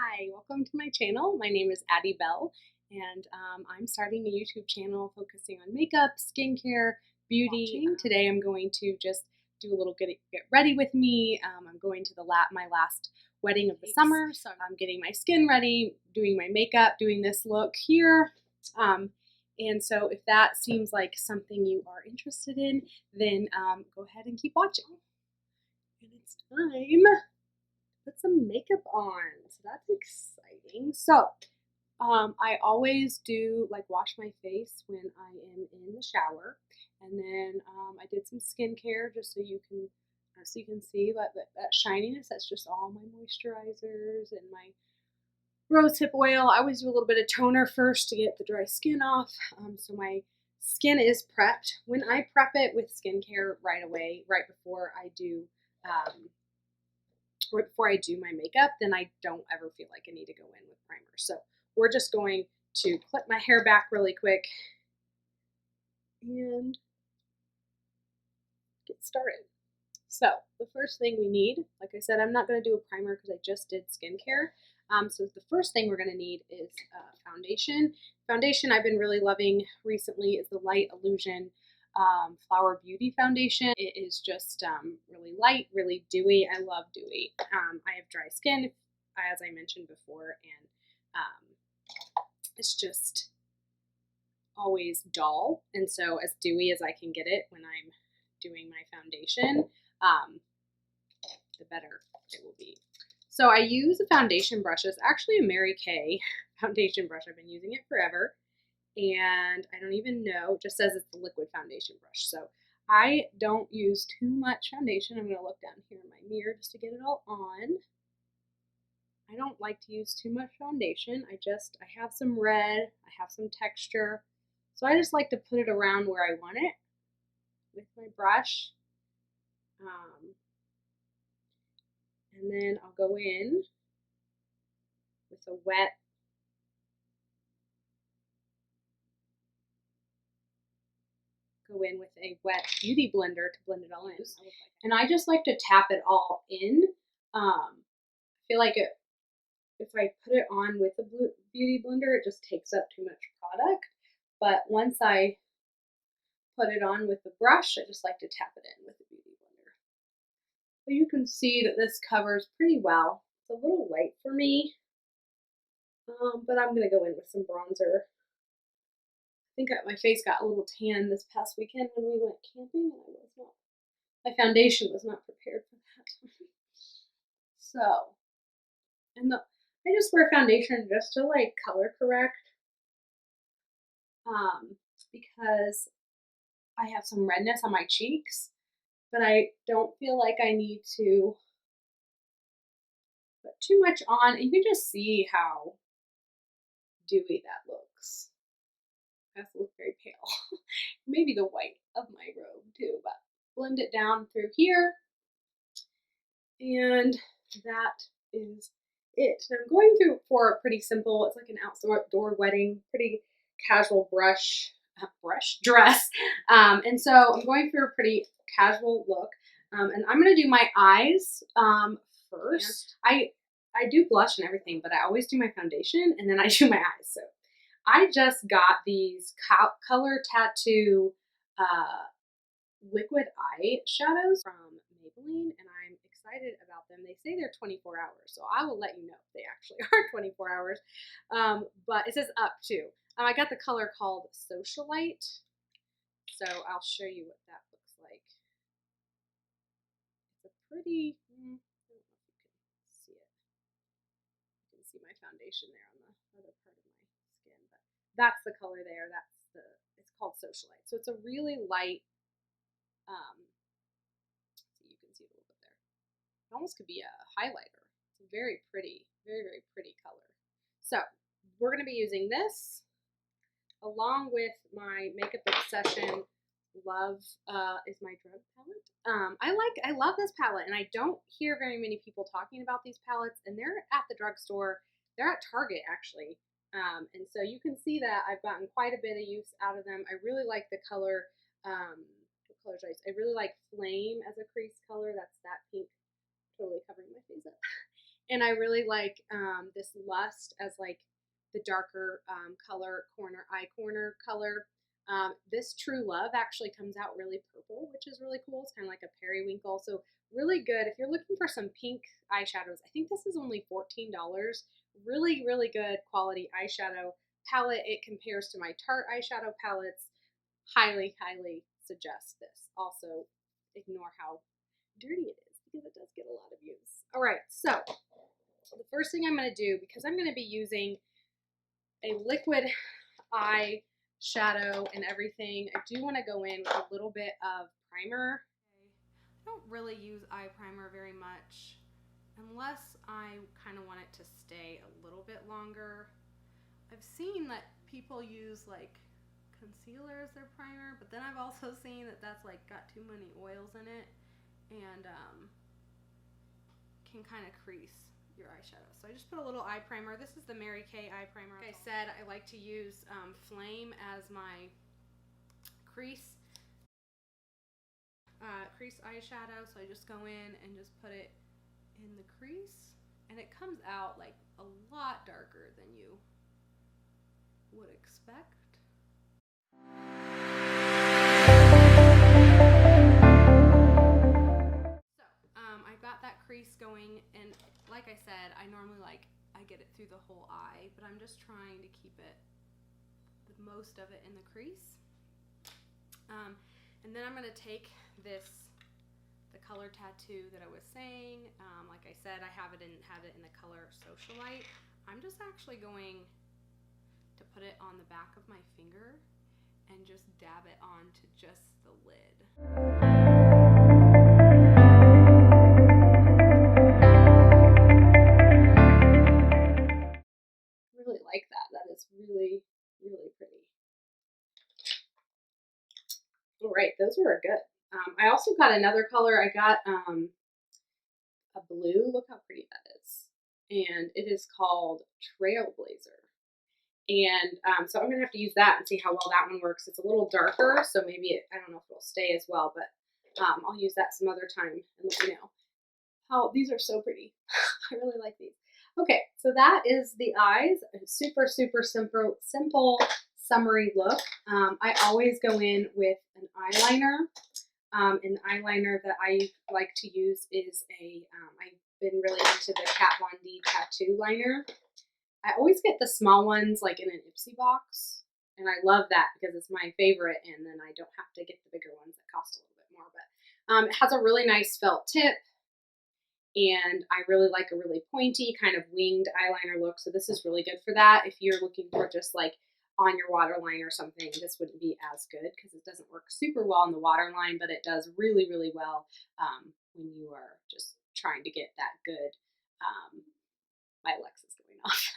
Hi, welcome to my channel. My name is Addie Bell, and I'm starting a YouTube channel focusing on makeup, skincare, beauty. Today I'm going to just do a little get ready with me. I'm going to my last wedding of the summer, so I'm getting my skin ready, doing my makeup, doing this look here. And so if that seems like something you are interested in, then go ahead and keep watching. And it's time put some makeup on, so that's exciting. So I always do wash my face when I am in the shower, and then I did some skincare just so you can see that shininess. That's just all my moisturizers and my rosehip oil. I always do a little bit of toner first to get the dry skin off, so my skin is prepped. When I prep it with skincare right away, right before I do my makeup, then I don't ever feel like I need to go in with primer. So we're just going to clip my hair back really quick and get started. So the first thing we need, like I said, I'm not going to do a primer because I just did skincare. So the first thing we're going to need is foundation. Foundation I've been really loving recently is the Light Illusion Flower Beauty Foundation. It is just really light, really dewy. I love dewy. I have dry skin, as I mentioned before, and it's just always dull. And so as dewy as I can get it when I'm doing my foundation, the better it will be. So I use a foundation brush. It's actually a Mary Kay foundation brush. I've been using it forever. And I don't even know, it just says it's a liquid foundation brush. So I don't use too much foundation. I'm going to look down here in my mirror just to get it all on. I don't like to use too much foundation. I have some red, I have some texture. So I just like to put it around where I want it with my brush. And then I'll go in with a wet beauty blender to blend it all in. And I just like to tap it all in. I feel like if I put it on with a beauty blender, it just takes up too much product. But once I put it on with the brush, I just like to tap it in with the beauty blender. So you can see that this covers pretty well. It's a little light for me, but I'm going to go in with some bronzer. I think my face got a little tan this past weekend when we went camping, and my foundation was not prepared for that. So, I just wear foundation just to color correct, because I have some redness on my cheeks, but I don't feel like I need to put too much on. You can just see how dewy that looks. I have to look very pale. Maybe the white of my robe too, but blend it down through here. And that is it. And I'm going through for a pretty simple, it's like an outdoor wedding, pretty casual dress. And so I'm going through a pretty casual look. And I'm going to do my eyes first. I do blush and everything, but I always do my foundation and then I do my eyes. So I just got these Color Tattoo liquid eyeshadows from Maybelline, and I'm excited about them. They say they're 24 hours, so I will let you know if they actually are 24 hours. But it says up too. I got the color called Socialite, so I'll show you what that looks like. It's a pretty, I don't know if you can see it. You can see my foundation there on the other part of my skin, but that's the color there. It's called Socialite. So it's a really light, so you can see it a little bit there. It almost could be a highlighter. It's a very pretty, very, very pretty color. So we're going to be using this along with my Makeup Obsession Love is my drug palette. I love this palette, and I don't hear very many people talking about these palettes, and they're at the drugstore. They're at Target actually. And so you can see that I've gotten quite a bit of use out of them. I really like the color, what color should I use? I really like Flame as a crease color. That's that pink, totally covering my face up. And I really like this Lust as like the darker color, eye corner color. This True Love actually comes out really purple, which is really cool. It's kind of like a periwinkle. So really good. If you're looking for some pink eyeshadows, I think this is only $14. Really, really good quality eyeshadow palette. It compares to my Tarte eyeshadow palettes. Highly, highly suggest this. Also, ignore how dirty it is because it does get a lot of use. All right, so the first thing I'm going to do, because I'm going to be using a liquid eyeshadow and everything, I do want to go in with a little bit of primer. I don't really use eye primer very much unless I kind of want it to stay a little bit longer. I've seen that people use like concealer as their primer, but then I've also seen that that's like got too many oils in it and can kind of crease your eyeshadow. So I just put a little eye primer. This is the Mary Kay eye primer. Like I said, I like to use Flame as my crease eyeshadow. So I just go in and just put it in the crease, and it comes out like a lot darker than you would expect. I've got that crease going, and like I said, I normally I get it through the whole eye, but I'm just trying to keep it, the most of it in the crease. And then I'm going to take the color tattoo that I was saying. Like I said, I have it in the color Socialite. I'm just actually going to put it on the back of my finger and just dab it onto just the lid. Really like that. That is really, really pretty. All right, those were good. I also got another color. I got a blue. Look how pretty that is. And it is called Trailblazer. And so I'm going to have to use that and see how well that one works. It's a little darker, so maybe I don't know if it'll stay as well, but I'll use that some other time and let you know. Oh, these are so pretty. I really like these. Okay, so that is the eyes. A super, super simple, summery look. I always go in with an eyeliner. An eyeliner that I like to use is I've been really into the Kat Von D tattoo liner. I always get the small ones like in an Ipsy box, and I love that because it's my favorite, and then I don't have to get the bigger ones that cost a little bit more. But it has a really nice felt tip, and I really like a really pointy kind of winged eyeliner look, so this is really good for that. If you're looking for just like on your waterline or something, this wouldn't be as good because it doesn't work super well on the waterline, but it does really, really well when you are just trying to get that good, my Alexa's going off.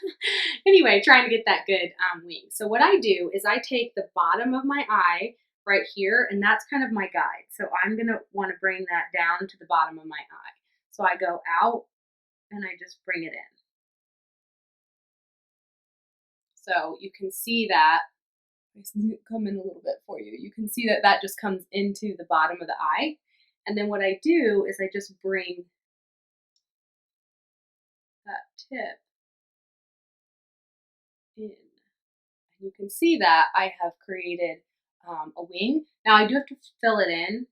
Anyway, trying to get that good wing. So what I do is I take the bottom of my eye right here, and that's kind of my guide. So I'm going to want to bring that down to the bottom of my eye. So I go out and I just bring it in. So you can see that, I come in a little bit for you. You can see that that just comes into the bottom of the eye. And then what I do is I just bring that tip in. And you can see that I have created a wing. Now I do have to fill it in,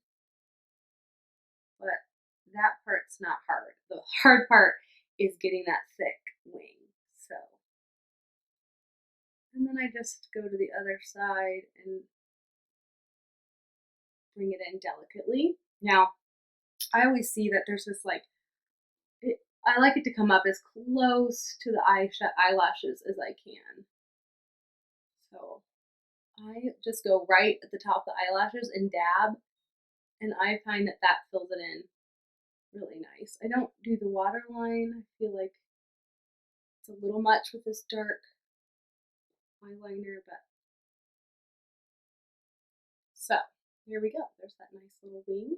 but that part's not hard. The hard part is getting that thick wing. So, and then I just go to the other side and bring it in delicately. Now, I always see that there's this like, I like it to come up as close to the eyelashes as I can. So I just go right at the top of the eyelashes and dab, and I find that that fills it in really nice. I don't do the waterline. I feel like it's a little much with this dark eyeliner, but so here we go. There's that nice little wing.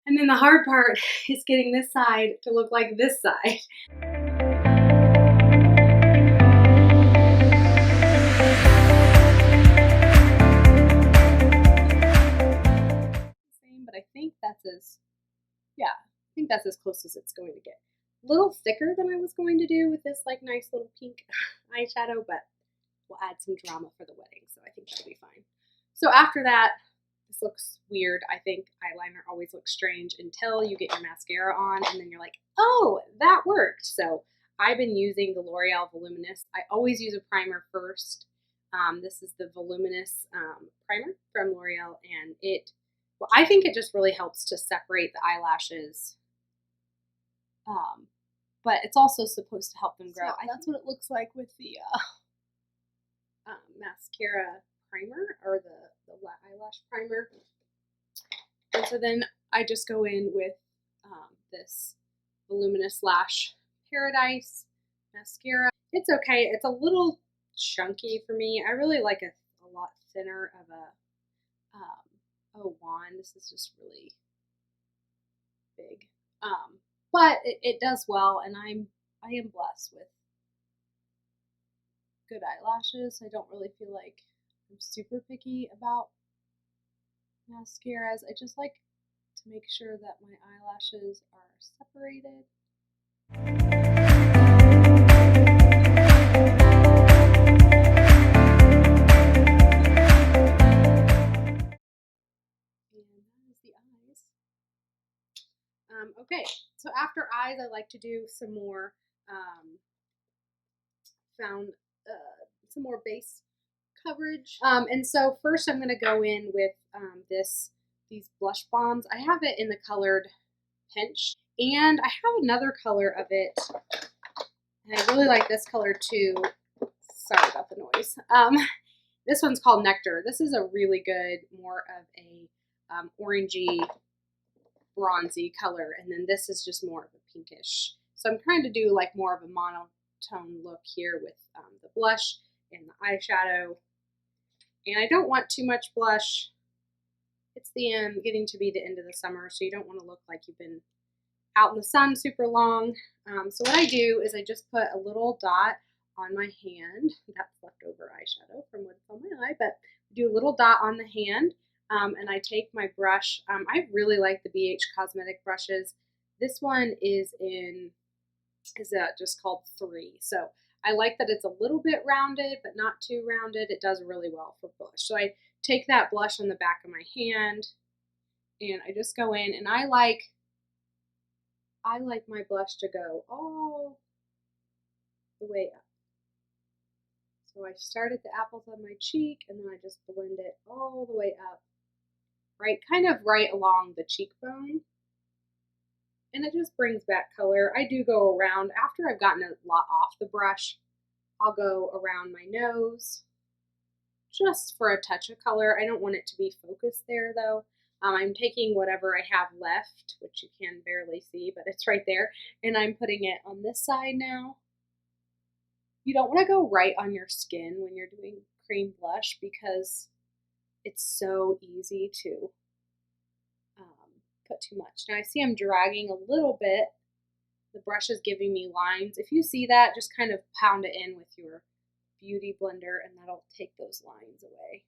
And then the hard part is getting this side to look like this side. Same, but I think that's as, yeah, I think that's as close as it's going to get. little thicker than I was going to do with this like nice little pink eyeshadow, but we'll add some drama for the wedding, so I think that'll be fine. So after that, this looks weird. I think eyeliner always looks strange until you get your mascara on, and then you're like, oh, that worked. So I've been using the L'Oreal Voluminous. I always use a primer first. This is the Voluminous primer from L'Oreal, and well, I think it just really helps to separate the eyelashes, but it's also supposed to help them grow. So that's what it looks like with the mascara primer, or the eyelash primer. And so then I just go in with this Voluminous Lash Paradise mascara. It's okay. It's a little chunky for me. I really like a lot thinner of a wand. This is just really big. But it does well, and I am blessed with good eyelashes. I don't really feel like I'm super picky about mascaras. I just like to make sure that my eyelashes are separated. Okay, so after eyes, I like to do some more some more base coverage. And so first I'm going to go in with these blush bombs. I have it in the colored Pinch, and I have another color of it, and I really like this color too. Sorry about the noise. This one's called Nectar. This is a really good, more of a orangey, bronzy color, and then this is just more of a pinkish. So I'm trying to do like more of a monotone look here with the blush and the eyeshadow. And I don't want too much blush. It's getting to be the end of the summer, so you don't want to look like you've been out in the sun super long. So what I do is I just put a little dot on my hand. That's leftover eyeshadow from what's on my eye, but do a little dot on the hand. And I take my brush. I really like the BH Cosmetic brushes. This one is just called 3. So I like that it's a little bit rounded, but not too rounded. It does really well for blush. So I take that blush on the back of my hand, and I just go in, and I like my blush to go all the way up. So I start at the apples on my cheek, and then I just blend it all the way up, right, kind of right along the cheekbone. And it just brings back color. I do go around, after I've gotten a lot off the brush, I'll go around my nose just for a touch of color. I don't want it to be focused there though. I'm taking whatever I have left, which you can barely see, but it's right there, and I'm putting it on this side now. You don't want to go right on your skin when you're doing cream blush because it's so easy to put too much. Now I see I'm dragging a little bit. The brush is giving me lines. If you see that, just kind of pound it in with your beauty blender, and that'll take those lines away.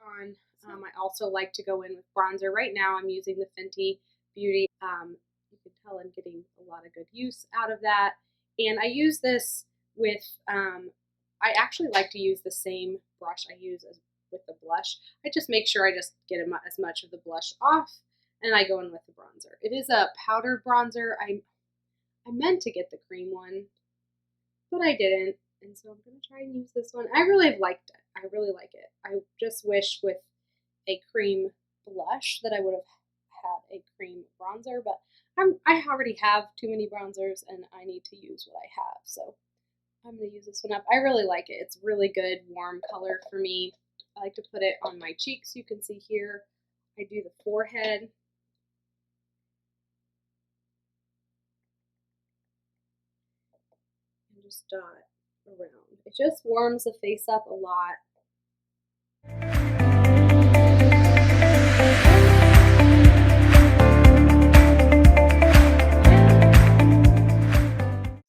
I also like to go in with bronzer. Right now I'm using the Fenty Beauty. You can tell I'm getting a lot of good use out of that. And I use this with, I actually like to use the same brush I use with the blush. I just make sure I just get as much of the blush off, and I go in with the bronzer. It is a powdered bronzer. I meant to get the cream one, but I didn't. And so I'm going to try and use this one. I really liked it. I really like it. I just wish with a cream blush that I would have had a cream bronzer, but I already have too many bronzers, and I need to use what I have. So I'm going to use this one up. I really like it. It's really good, warm color for me. I like to put it on my cheeks. You can see here, I do the forehead. And just dot around. It just warms the face up a lot.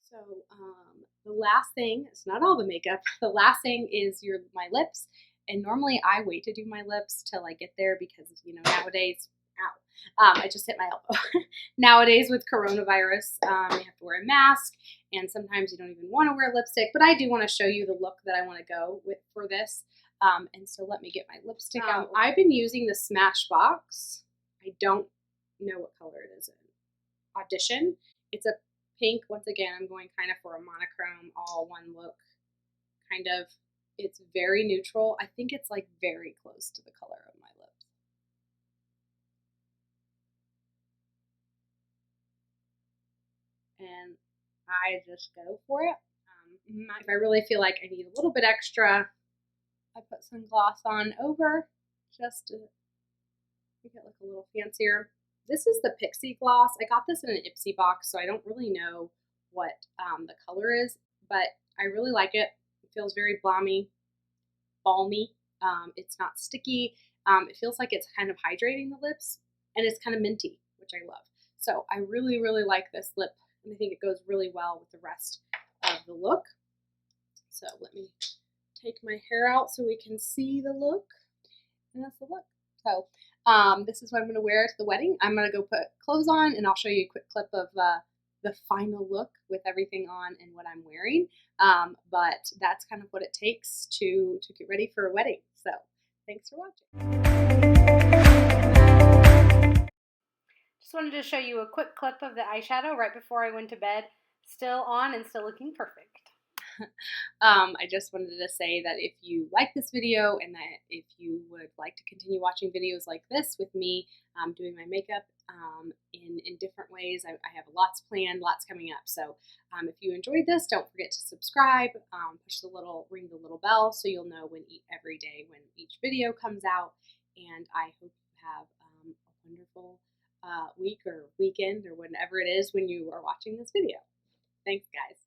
So the last thing, it's not all the makeup, the last thing is my lips. And normally I wait to do my lips till I get there because, you know, nowadays, I just hit my elbow. Nowadays with coronavirus, you have to wear a mask, and sometimes you don't even want to wear lipstick, but I do want to show you the look that I want to go with for this. And so let me get my lipstick out. I've been using the Smashbox. I don't know what color it is in Audition. It's a pink. Once again, I'm going kind of for a monochrome, all one look kind of. It's very neutral. I think it's like very close to the color of my lips. And I just go for it. If I really feel like I need a little bit extra, I put some gloss on over just to make it look a little fancier. This is the Pixie gloss. I got this in an Ipsy box, so I don't really know what the color is, but I really like it. It feels very balmy. It's not sticky. It feels like it's kind of hydrating the lips, and it's kind of minty, which I love. So I really, really like this lip, and I think it goes really well with the rest of the look. So let me take my hair out so we can see the look, and that's the look. So this is what I'm going to wear to the wedding. I'm going to go put clothes on, and I'll show you a quick clip of the final look with everything on and what I'm wearing. But that's kind of what it takes to get ready for a wedding. So thanks for watching. Just wanted to show you a quick clip of the eyeshadow right before I went to bed. Still on and still looking perfect. I just wanted to say that if you like this video and that if you would like to continue watching videos like this with me doing my makeup in different ways, I have lots planned, lots coming up. So if you enjoyed this, don't forget to subscribe, ring the little bell so you'll know every day when each video comes out. And I hope you have a wonderful week or weekend or whatever it is when you are watching this video. Thanks, guys.